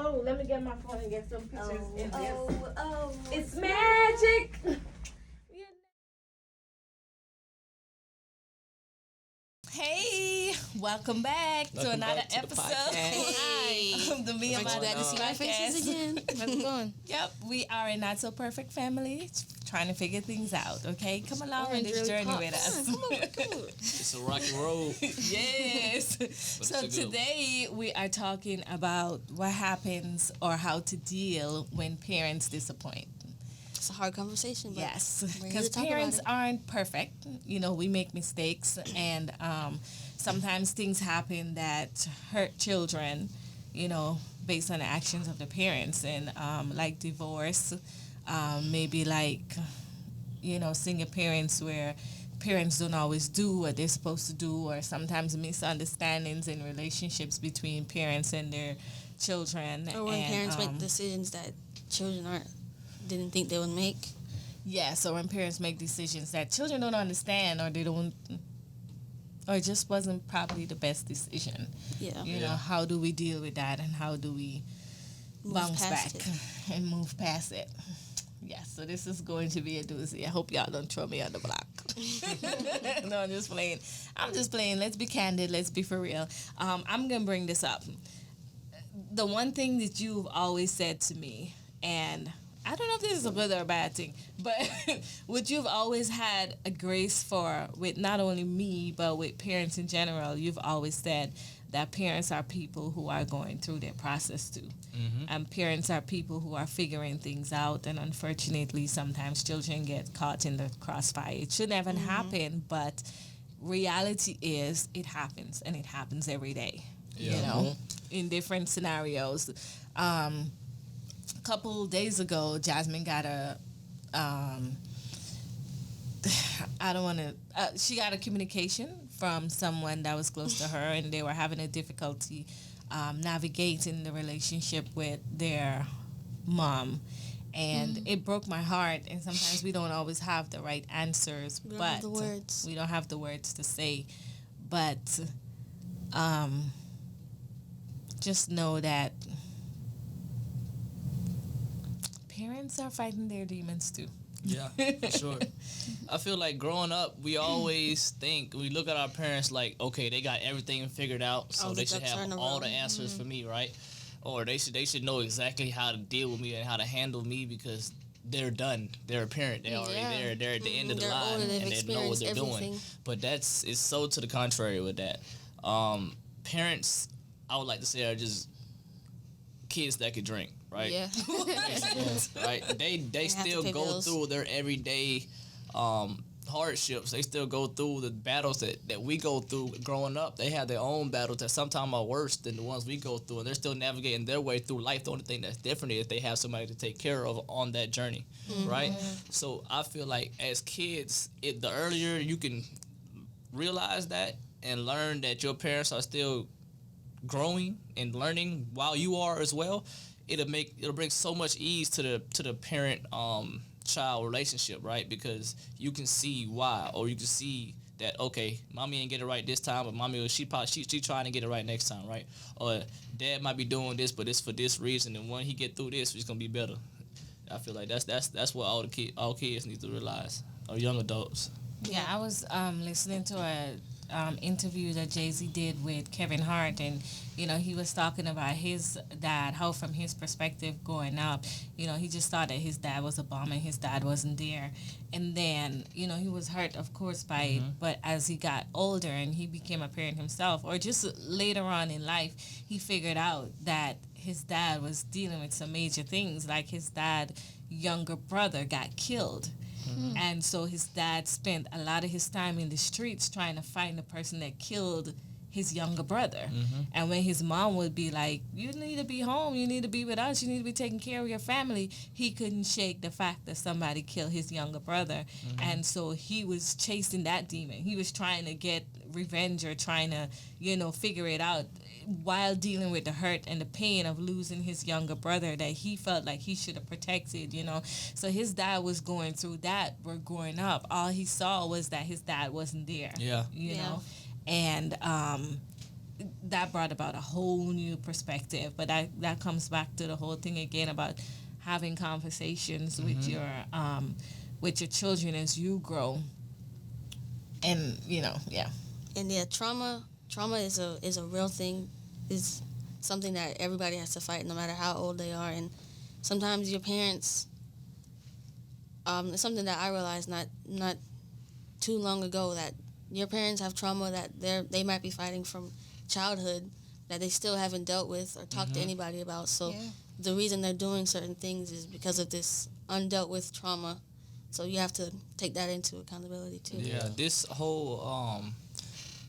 Oh, let me get my phone and get some pictures in this. It's Oh. magic. Hey, welcome back to another episode of the Me and Glad to see my faces Podcast. again. How's it going? Yep, we are a not so perfect family trying to figure things out. Okay, come along on this journey with us. Come on. It's a rocky road. Yes. So it's a good today we are talking about what happens or how to deal when parents disappoint. It's a hard conversation, but Yes, we're here to because talk about parents it. aren't perfect. You know, we make mistakes, and sometimes things happen that hurt children, you know, based on the actions of the parents, and like divorce, maybe like, you know, single parents where parents don't always do what they're supposed to do, or sometimes misunderstandings in relationships between parents and their children. Or when and, parents make decisions that children didn't think they would make. Yeah, so when parents make decisions that children don't understand, or they don't, or it just wasn't probably the best decision. Yeah. You know, how do we deal with that, and how do we Move bounce past back it. and move past it? Yeah, so this is going to be a doozy. I hope y'all don't throw me on the block. No, I'm just playing. Let's be candid. Let's be for real. I'm going to bring this up. The one thing that you've always said to me, and I don't know if this is a good or a bad thing, but what you've always had a grace for with not only me, but with parents in general, you've always said that parents are people who are going through their process too. Mm-hmm. And parents are people who are figuring things out, and unfortunately sometimes children get caught in the crossfire. It shouldn't even happen, but reality is it happens, and it happens every day. Yeah. You know, in different scenarios. A couple days ago, Jazmine got she got a communication from someone that was close to her, and they were having a difficulty navigating the relationship with their mom. And it broke my heart, and sometimes we don't always have the right answers, We don't but have the words. we don't have the words to say. But just know that parents are fighting their demons too. Yeah, for sure. I feel like growing up, we always think, we look at our parents like, okay, they got everything figured out, so All the they should ducks are in have a all row. the answers for me, right? Or they should know exactly how to deal with me and how to handle me because they're done. They're a parent. They're already Yeah. there. They're at the end of the They're line, older, they've and they know what they're experienced doing. everything. But it's so to the contrary with that. Parents, I would like to say, are just kids that could drink, right? Yeah. Right? They have to still pay go bills. through their everyday hardships. They still go through the battles that we go through growing up. They have their own battles that sometimes are worse than the ones we go through, and they're still navigating their way through life. The only thing that's different is they have somebody to take care of on that journey, right? So I feel like as kids, the earlier you can realize that and learn that your parents are still growing and learning while you are as well, it'll bring so much ease to the parent child relationship, right? Because you can see why, or you can see that, okay, mommy ain't get it right this time, but mommy, she trying to get it right next time, right? Or dad might be doing this, but it's for this reason, and when he get through this, it's gonna be better. I feel like that's what all kids need to realize, or young adults. Yeah, I was listening to a interview that Jay-Z did with Kevin Hart, and you know, he was talking about his dad, how from his perspective growing up, you know, he just thought that his dad was a bum and his dad wasn't there, and then, you know, he was hurt, of course, by it, but as he got older and he became a parent himself, or just later on in life, he figured out that his dad was dealing with some major things, like his younger brother got killed. And so his dad spent a lot of his time in the streets trying to find the person that killed his younger brother. And when his mom would be like, you need to be home, you need to be with us, you need to be taking care of your family, he couldn't shake the fact that somebody killed his younger brother. And so he was chasing that demon. He was trying to get revenge, or trying to, you know, figure it out while dealing with the hurt and the pain of losing his younger brother that he felt like he should have protected, you know. So his dad was going through that. We're growing up. All he saw was that his dad wasn't there. Yeah. You know. And that brought about a whole new perspective. But that comes back to the whole thing again about having conversations with your children as you grow. And And trauma is a real thing. Is something that everybody has to fight, no matter how old they are. And sometimes your parents. It's something that I realized not too long ago, that your parents have trauma that they might be fighting from childhood that they still haven't dealt with or talked to anybody about. So the reason they're doing certain things is because of this undealt with trauma. So you have to take that into accountability too. Yeah, this whole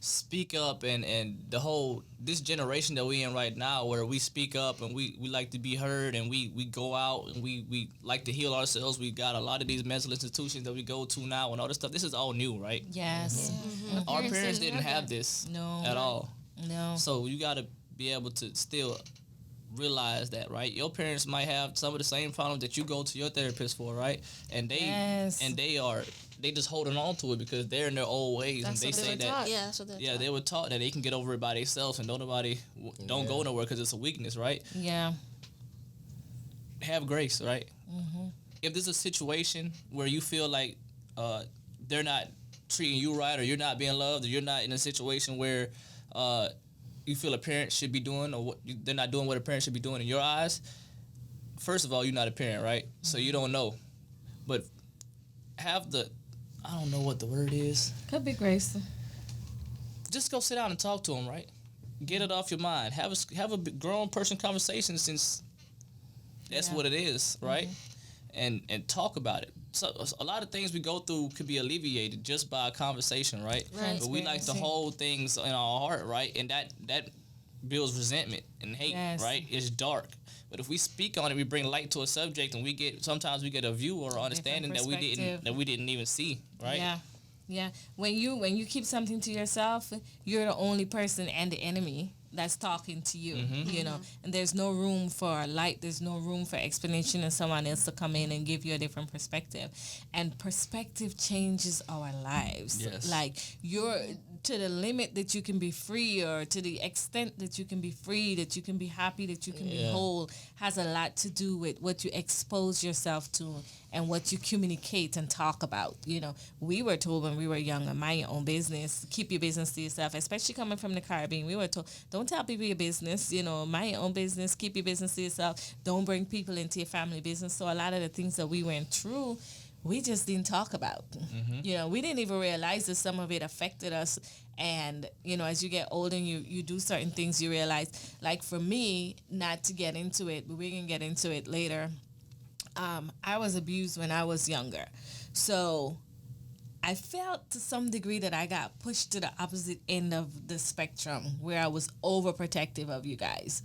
speak up and the whole this generation that we in right now, where we speak up and we like to be heard, and we go out and we like to heal ourselves. We got a lot of these mental institutions that we go to now and all this stuff. This is all new, right? Yes. Mm-hmm. Our parents didn't have this at all. No. So you got to be able to still realize that, right? Your parents might have some of the same problems that you go to your therapist for, right? And they just holding on to it because they're in their old ways. That's and they say that taught. Yeah, so they were taught that they can get over it by themselves and don't go nowhere because it's a weakness, right? Yeah. Have grace, right? If there's a situation where you feel like they're not treating you right, or you're not being loved, or you're not in a situation where you feel a parent should be doing, or they're not doing what a parent should be doing in your eyes, first of all, you're not a parent, right? So you don't know. But I don't know what the word is. Could be grace. Just go sit down and talk to them, right? Get it off your mind. Have a grown person conversation, since that's what it is, right? And talk about it. So a lot of things we go through could be alleviated just by a conversation, right? But we like to hold things in our heart, right? And that builds resentment and hate, right? It's dark. But if we speak on it, we bring light to a subject, and sometimes we get a view or understanding that we didn't even see, right? Yeah. When you keep something to yourself, you're the only person and the enemy that's talking to you, and there's no room for light, there's no room for explanation and someone else to come in and give you a different perspective. And perspective changes our lives. Yes. Like, you're to the limit that you can be free, or to the extent that you can be free, that you can be happy, that you can be whole, has a lot to do with what you expose yourself to and what you communicate and talk about. We were told when we were younger, mind your own business, keep your business to yourself, especially coming from the Caribbean. We were told, don't tell people your business, mind your own business, keep your business to yourself, don't bring people into your family business. So a lot of the things that we went through, we just didn't talk about. We didn't even realize that some of it affected us. And, as you get older and you do certain things, you realize, like for me, not to get into it, but we can get into it later. I was abused when I was younger. So I felt to some degree that I got pushed to the opposite end of the spectrum, where I was overprotective of you guys.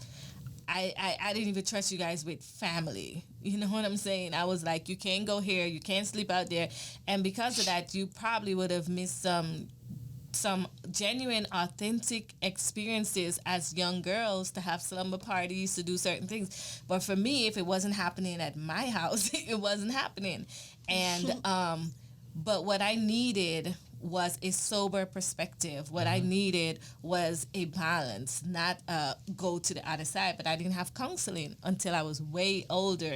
I didn't even trust you guys with family. You know what I'm saying? I was like, you can't go here, you can't sleep out there. And because of that, you probably would have missed some genuine, authentic experiences as young girls, to have slumber parties, to do certain things. But for me, if it wasn't happening at my house, it wasn't happening. And but what I needed was a sober perspective. What I needed was a balance, not go to the other side. But I didn't have counseling until I was way older,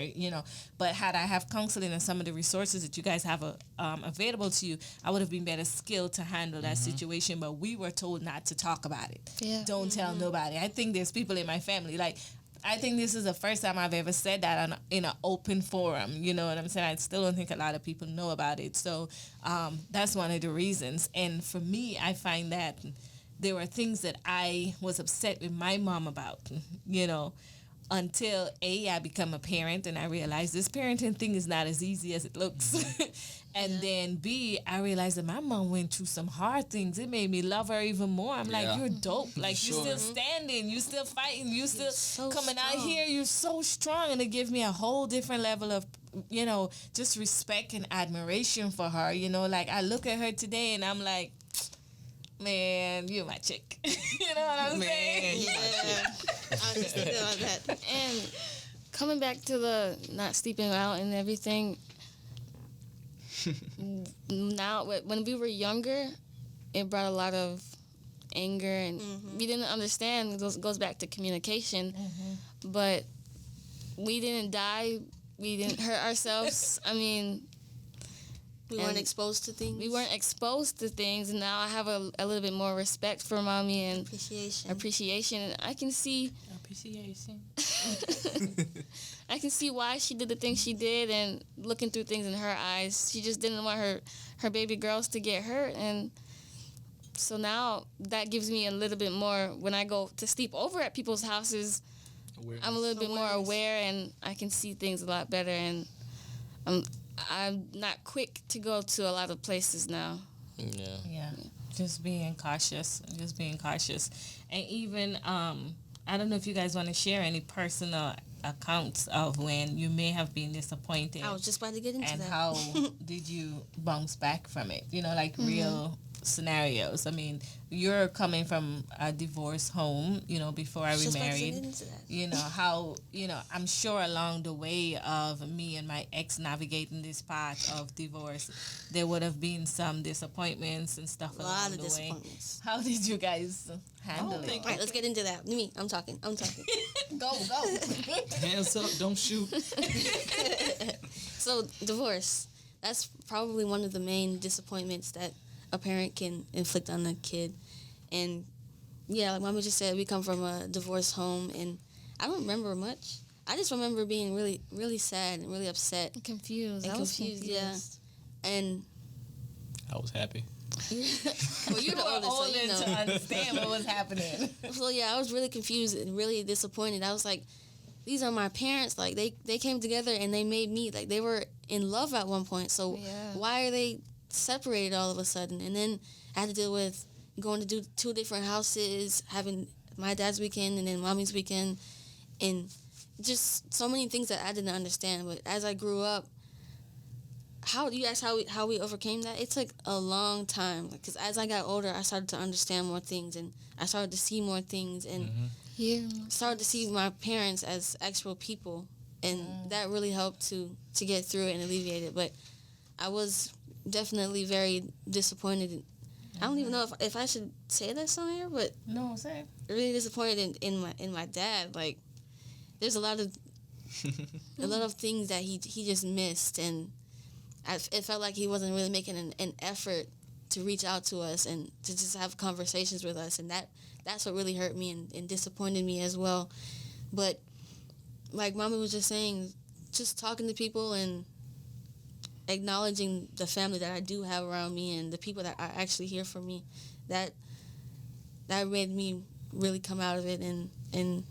But had I have counseling and some of the resources that you guys have available to you, I would have been better skilled to handle that situation. But we were told not to talk about it. Yeah. Don't tell nobody. I think there's people in my family, like, I think this is the first time I've ever said that in an open forum. You know what I'm saying? I still don't think a lot of people know about it. So that's one of the reasons. And for me, I find that there were things that I was upset with my mom about, until I become a parent and I realized this parenting thing is not as easy as it looks. And then B, I realized that my mom went through some hard things. It made me love her even more. I'm like, you're dope. Like, you're still standing. You still fighting. You still so coming strong out here. You're so strong. And it gave me a whole different level of, just respect and admiration for her. Like, I look at her today and I'm like, man, you're my chick. You know what I'm saying? Yeah. I was just thinking about that. And coming back to the not sleeping out and everything, now when we were younger, it brought a lot of anger, and we didn't understand. It goes back to communication, but we didn't die. We didn't hurt ourselves. I mean, we weren't exposed to things. Mm-hmm. We weren't exposed to things, and now I have a little bit more respect for mommy and appreciation. And I can see appreciation. I can see why she did the things she did, and looking through things in her eyes, she just didn't want her baby girls to get hurt. And so now that gives me a little bit more, when I go to sleep over at people's houses, I'm a little bit more aware, and I can see things a lot better, and I'm not quick to go to a lot of places now. Yeah. Just being cautious. And even, I don't know if you guys want to share any personal accounts of when you may have been disappointed. I was just about to get into and that. And how did you bounce back from it? You know, like real scenarios. I mean, you're coming from a divorce home, you know, before I remarried. You know, how, you know, I'm sure along the way of me and my ex navigating this path of divorce, there would have been some disappointments and stuff along the way. How did you guys handle it? All right, let's get into that. Me, I'm talking. Go. Hands up, don't shoot. So, divorce. That's probably one of the main disappointments that a parent can inflict on a kid. And yeah, like Mama just said, we come from a divorced home, and I don't remember much. I just remember being really, really sad and really upset. And confused. Yeah. And I was happy. Well, you were old enough to understand what was happening. So yeah, I was really confused and really disappointed. I was like, these are my parents. Like, they came together and they made me, like, they were in love at one point. So why are they separated all of a sudden? And then I had to deal with going to do 2 different houses, having my dad's weekend and then mommy's weekend, and just so many things that I didn't understand. But as I grew up, how we overcame that? It took a long time, because as I got older, I started to understand more things, and I started to see more things, and started to see my parents as actual people, and that really helped to get through it and alleviate it. But I was definitely very disappointed. I don't even know if I should say this on here, but no, say really disappointed in my dad. Like, there's a lot of things that he just missed, and it felt like he wasn't really making an effort to reach out to us and to just have conversations with us, and that's what really hurt me and disappointed me as well. But like Mommy was just saying, just talking to people and acknowledging the family that I do have around me and the people that are actually here for me, that made me really come out of it and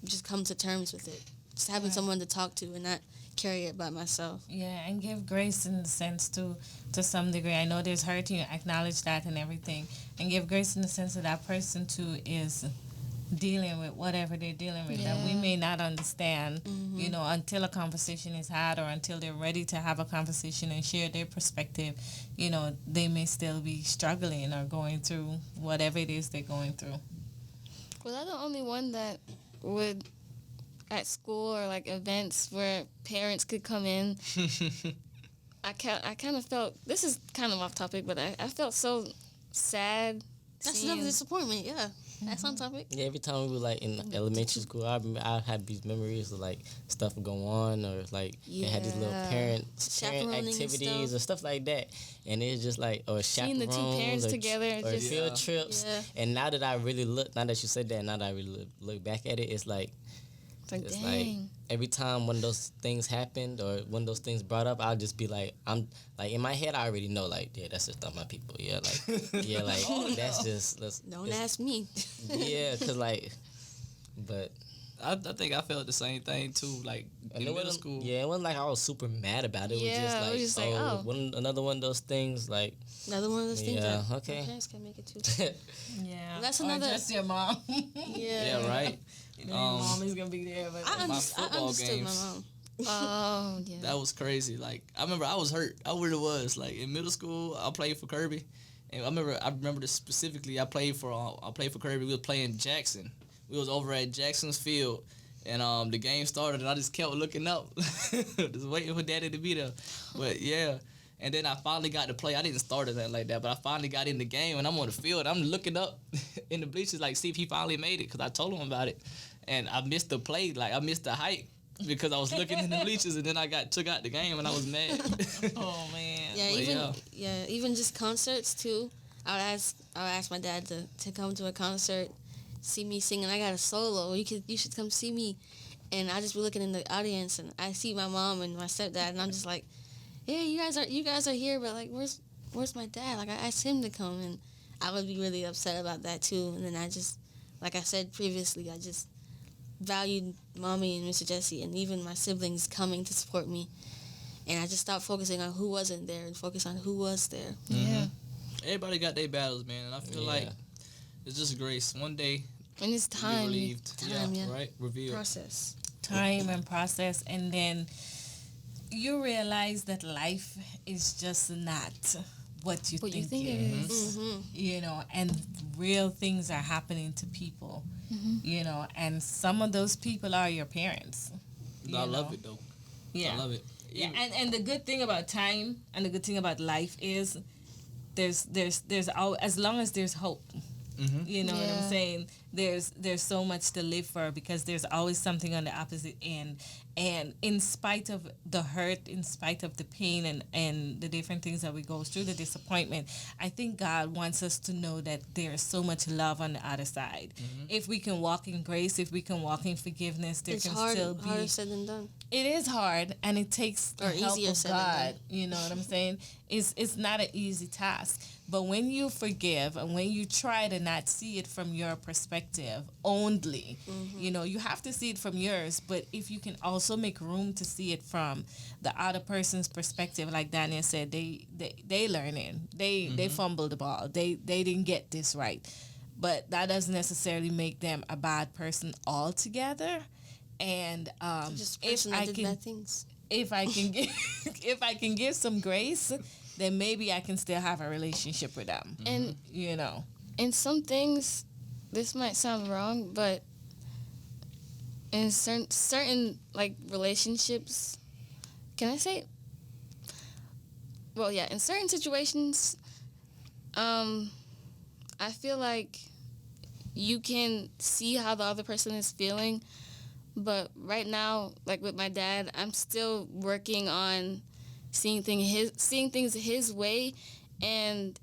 just come to terms with it. Just having someone to talk to and not carry it by myself. Yeah, and give grace in the sense to some degree. I know there's hurting, you acknowledge that and everything, and give grace in the sense that that person too is dealing with whatever they're dealing with that we may not understand, you know, until a conversation is had or until they're ready to have a conversation and share their perspective. You know, they may still be struggling or going through whatever it is they're going through. Was I the only one that would, at school or like events where parents could come in, I kind of felt, this is kind of off topic, but I felt so sad. That's another disappointment, yeah. That's on topic. Yeah, every time we were like in elementary school, I remember I had these memories of like stuff go on, or like they had these little parent activities or stuff like that, and it's just like, or chaperones, seeing the two parents together, or just field trips. Yeah. And now that I really now that you said that, now that I really look back at it, it's like every time one of those things happened or one of those things brought up, I'll just be like, I'm like in my head, I already know, like, yeah, that's just not my people. Yeah, like, yeah, like that's just don't ask me. Yeah, cause like, but I think I felt the same thing too. Like in middle school. Yeah, it wasn't like I was super mad about it. It was just like, another one of those things. Like another one of those things. Yeah, okay. Parents can make it too. Yeah, that's another. Or just your mom. Yeah, right. You know, your mom is gonna be there, but I football understood games. my mom. Oh, yeah. That was crazy. Like, I remember I was hurt. I really was. Like, in middle school, I played for Kirby. And I remember this specifically. I played for Kirby. We was playing Jackson. We was over at Jackson's field. And the game started, and I just kept looking up. Just waiting for Daddy to be there. But, yeah. And then I finally got to play. I didn't start it like that, but I finally got in the game, and I'm on the field. I'm looking up in the bleachers, like, see if he finally made it, because I told him about it. And I missed the play. Like, I missed the hike because I was looking in the bleachers, and then I got took out the game, and I was mad. Oh, man. Yeah, even just concerts, too. I would ask my dad to come to a concert, see me sing, and I got a solo. You should come see me. And I just be looking in the audience, and I see my mom and my stepdad, and I'm just like, yeah, you guys are here, but like, where's my dad? Like, I asked him to come, and I would be really upset about that too. And then I just, like I said previously, I just valued Mommy and Mr. Jesse, and even my siblings coming to support me. And I just stopped focusing on who wasn't there and focus on who was there. Yeah. Everybody got their battles, man, and I feel like it's just grace. One day, and it's time. relieved. Time, yeah. Right? Revealed. Process. Time and process, and then you realize that life is just not what you think it is. Mm-hmm. You know, and real things are happening to people. You know, and some of those people are your parents. I love it though. Yeah, I love it. Yeah, and the good thing about time and the good thing about life is there's as long as there's hope. You know what I'm saying? There's so much to live for, because there's always something on the opposite end. And in spite of the hurt, in spite of the pain and the different things that we go through, the disappointment, I think God wants us to know that there is so much love on the other side. If we can walk in grace, if we can walk in forgiveness, there It's can hard, still be... harder said than done. It is hard, and it takes the help easier of said than God. done. You know what I'm saying? It's not an easy task. But when you forgive and when you try to not see it from your perspective only, you know, you have to see it from yours. But if you can also make room to see it from the other person's perspective, like Daniel said, they learning, they fumbled the ball, they didn't get this right. But that doesn't necessarily make them a bad person altogether. And Just a person that did bad things. if I can if I can give some grace, then maybe I can still have a relationship with them. And you know, in some things, this might sound wrong, but in certain like relationships, can I say? Well, yeah, in certain situations, I feel like you can see how the other person is feeling, but right now, like with my dad, I'm still working on seeing things his way, and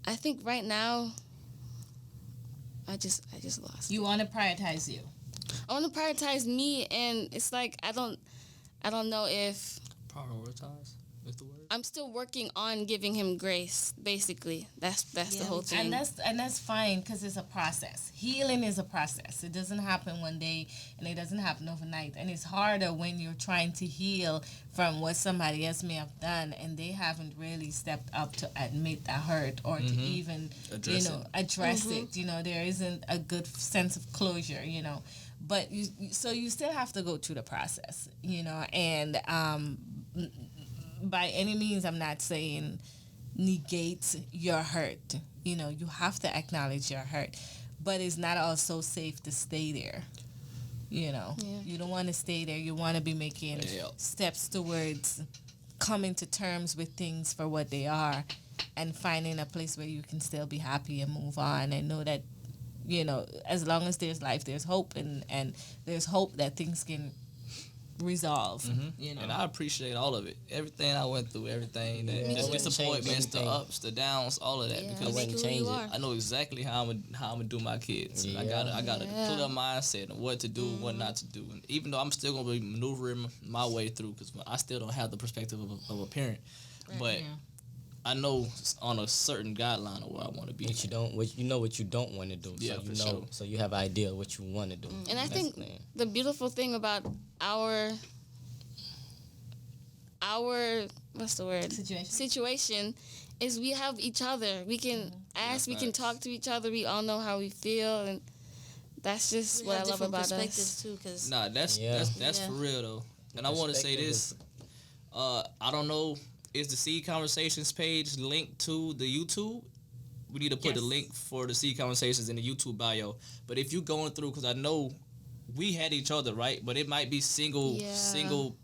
I think right now, I just lost. you want to prioritize you. I want to prioritize me, and it's like I don't know if Prioritize is the word. I'm still working on giving him grace. Basically, that's the whole thing. And that's fine, because it's a process. Healing is a process. It doesn't happen one day, and it doesn't happen overnight. And it's harder when you're trying to heal from what somebody else may have done, and they haven't really stepped up to admit that hurt or to even address it. You know, there isn't a good sense of closure. You know, but you still have to go through the process. You know, and by any means, I'm not saying negate your hurt. You know, you have to acknowledge your hurt, but it's not also safe to stay there. You know, you don't want to stay there. You want to be making steps towards coming to terms with things for what they are, and finding a place where you can still be happy and move on, and know that, you know, as long as there's life, there's hope, and there's hope that things can resolve. You know, And I appreciate all of it. Everything I went through, everything, the disappointments, the ups, the downs, all of that. Yeah, Because make it who you are. I know exactly how I'm gonna do my kids. Yeah. I got a clear mindset of what to do, what not to do. And even though I'm still gonna be maneuvering my way through, because I still don't have the perspective of a parent, but I know on a certain guideline of where I want to be. What you don't want to do. Yeah, so you for know, sure. so you have an idea of what you want to do. And I think the beautiful thing about our what's the word? Situation is we have each other. We can ask, we can talk to each other. We all know how we feel, and that's just what I love about us. Too, cause Nah, that's for real though. And I want to say this. I don't know. Is the Seed Conversations page linked to the YouTube? We need to put the link for the Seed Conversations in the YouTube bio. But if you're going through, because I know we had each other, right? But it might be not single,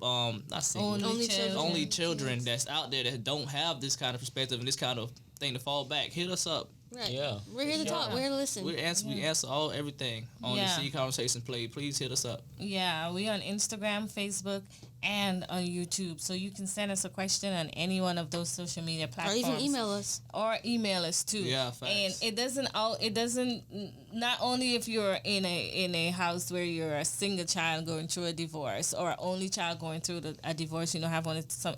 only children that's out there that don't have this kind of perspective and this kind of thing to fall back. Hit us up. Right. Yeah. We're here to talk. We're here to listen. We answer everything on the See Conversation Play. Please hit us up. Yeah, we on Instagram, Facebook, and on YouTube. So you can send us a question on any one of those social media platforms. Or even email us. Or email us too. Yeah, facts. And it doesn't not only if you're in a house where you're a single child going through a divorce or an only child going through a divorce, you don't have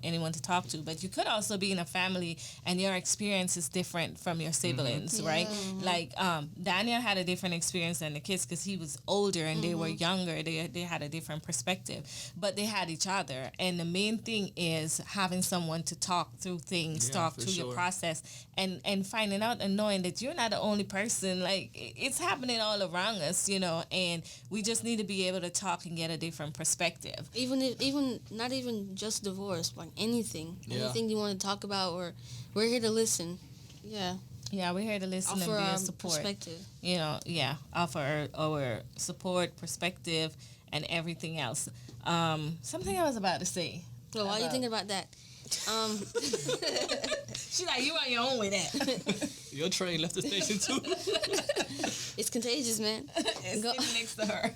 anyone to talk to, but you could also be in a family and your experience is different from your siblings, right? Like Daniel had a different experience than the kids because he was older and they were younger. They had a different perspective, but they had each other. And the main thing is having someone to talk through things, talk through your process, and finding out and knowing that you're not the only person. Like, it's happening all around us, and we just need to be able to Talk and get a different perspective. Even not even just divorce, like anything you want to talk about, or we're here to listen. Yeah, we're here to listen and be a support. Perspective. Offer our support, perspective, and everything else. Something I was about to say. Well, while you're thinking about that, she's like, you on your own with that. Your train left the station too. It's contagious, man. It's sitting next to her.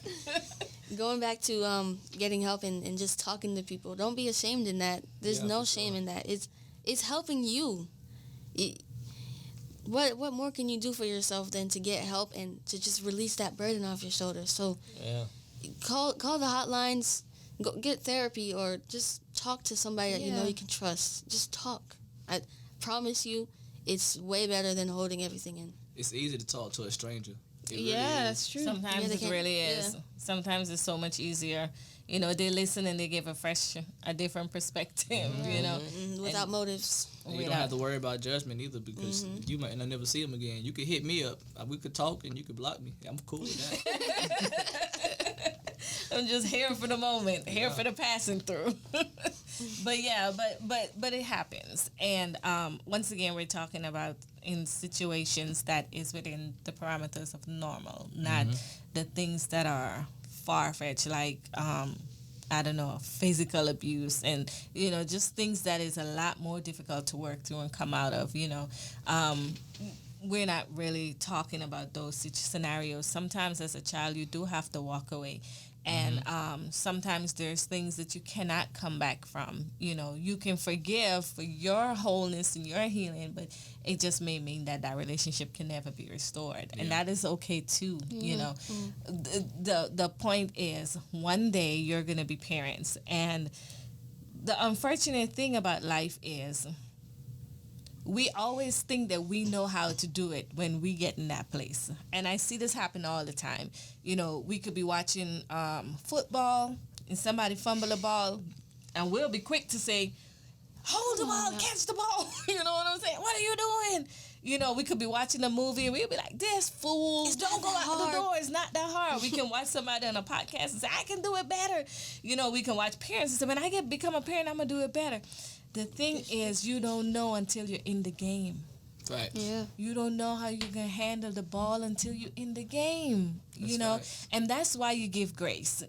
Going back to getting help and just talking to people. Don't be ashamed in that. There's no shame in that. It's helping you. What more can you do for yourself than to get help and to just release that burden off your shoulders? So call the hotlines, go get therapy, or just talk to somebody that you know you can trust. Just talk. I promise you, it's way better than holding everything in. It's easy to talk to a stranger. That's true. Sometimes it really is. Sometimes it's so much easier. They listen and they give a different perspective, without motives. And you don't have to worry about judgment either, because you might not never see them again. You could hit me up. We could talk and you could block me. I'm cool with that. I'm just here for the moment, here for the passing through. But it happens. And once again, we're talking about in situations that is within the parameters of normal, not the things that are far-fetched, like physical abuse and just things that is a lot more difficult to work through and come out of. We're not really talking about those scenarios. Sometimes as a child you do have to walk away, and sometimes there's things that you cannot come back from. You can forgive for your wholeness and your healing, but it just may mean that relationship can never be restored, and that is okay too. The point is, one day you're gonna be parents, and the unfortunate thing about life is we always think that we know how to do it when we get in that place. And I see this happen all the time. We could be watching football and somebody fumble a ball, and we'll be quick to say, hold the ball, catch the ball. You know what I'm saying? What are you doing? We could be watching a movie and we'll be like, this fool, don't go out the door. It's not that hard. We can watch somebody on a podcast and say, I can do it better. We can watch parents and say, when I become a parent, I'm going to do it better. The thing is, you don't know until you're in the game. Right. Yeah. You don't know how you're going to handle the ball until you're in the game, Right. And that's why you give grace,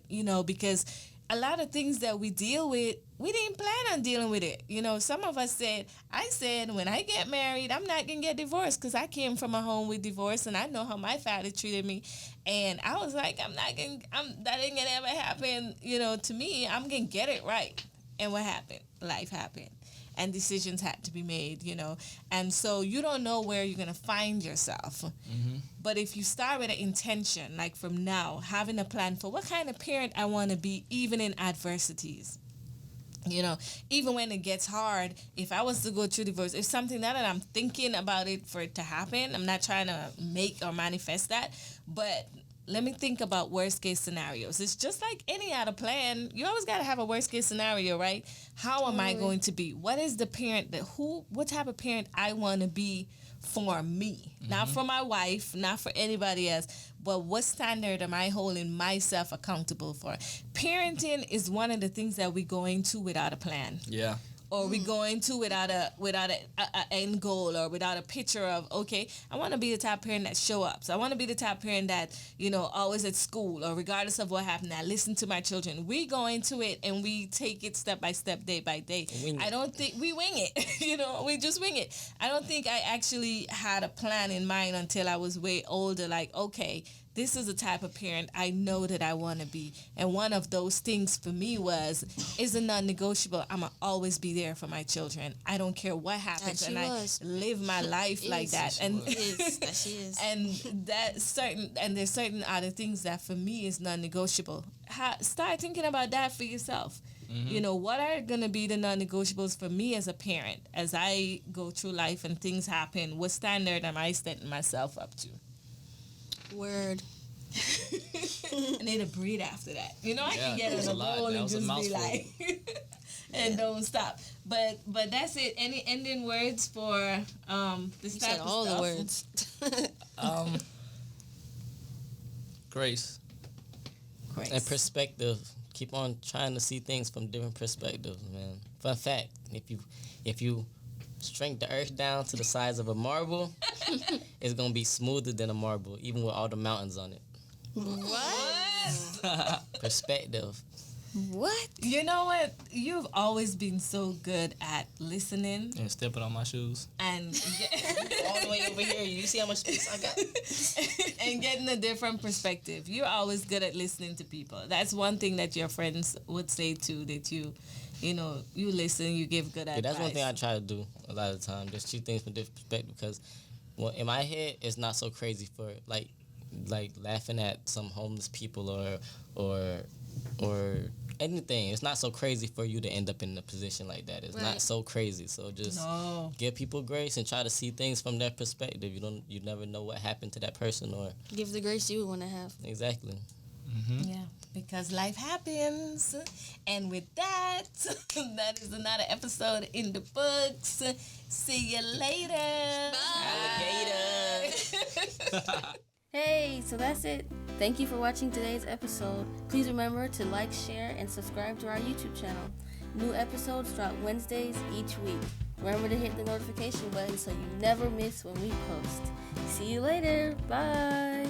because a lot of things that we deal with, we didn't plan on dealing with it. Some of us I said, when I get married, I'm not going to get divorced because I came from a home with divorce and I know how my father treated me. And I was like, that ain't going to ever happen, to me. I'm going to get it right. And what happened? Life happened. And decisions had to be made, And so you don't know where you're going to find yourself. But if you start with an intention, like from now, having a plan for what kind of parent I want to be, even in adversities. Even when it gets hard, if I was to go through divorce, it's something that I'm thinking about it for it to happen. I'm not trying to make or manifest that. But let me think about worst case scenarios. It's just like any other plan. You always got to have a worst case scenario, right? How am I going to be? What is the parent what type of parent I want to be for me? Not for my wife, not for anybody else, but what standard am I holding myself accountable for? Parenting is one of the things that we go into without a plan. Yeah. or we go into without a end goal or without a picture of, okay, I want to be the type of parent that show up. So I want to be the type of parent that, always at school or regardless of what happened, I listen to my children. We go into it and we take it step by step, day by day. I don't think we wing it. We just wing it. I don't think I actually had a plan in mind until I was way older. Like, okay, this is the type of parent I know that I want to be. And one of those things for me is a non-negotiable. I'm going to always be there for my children. I don't care what happens. And I live my life like that. And she is. And there's certain other things that for me is non-negotiable. Start thinking about that for yourself. Mm-hmm. What are going to be the non-negotiables for me as a parent as I go through life and things happen? What standard am I setting myself up to? Word. I need to breathe after that. I can get on the roll and just be like, and don't stop. But that's it. Any ending words for this type of stuff? All the words. Grace. And perspective. Keep on trying to see things from different perspectives, man. Fun fact: if you shrink the earth down to the size of a marble, it's gonna be smoother than a marble, even with all the mountains on it. What? Perspective. What? You know what? You've always been so good at listening and stepping on my shoes. And all the way over here. You see how much space I got? And getting a different perspective. You're always good at listening to people. That's one thing that your friends would say too, that you listen, you give good advice. That's one thing I try to do a lot of the time. Just see things from different perspective, because in my head, it's not so crazy for like laughing at some homeless people or anything. It's not so crazy for you to end up in a position like that. It's not so crazy. So just give people grace and try to see things from their perspective. You never know what happened to that person, or give the grace you want to have. Exactly. Mm-hmm. Yeah, because life happens. And with that, that is another episode in the books. See you later. Bye. Alligator. Hey, so that's it. Thank you for watching today's episode. Please remember to like, share, and subscribe to our YouTube channel. New episodes drop Wednesdays each week. Remember to hit the notification button so you never miss when we post. See you later. Bye.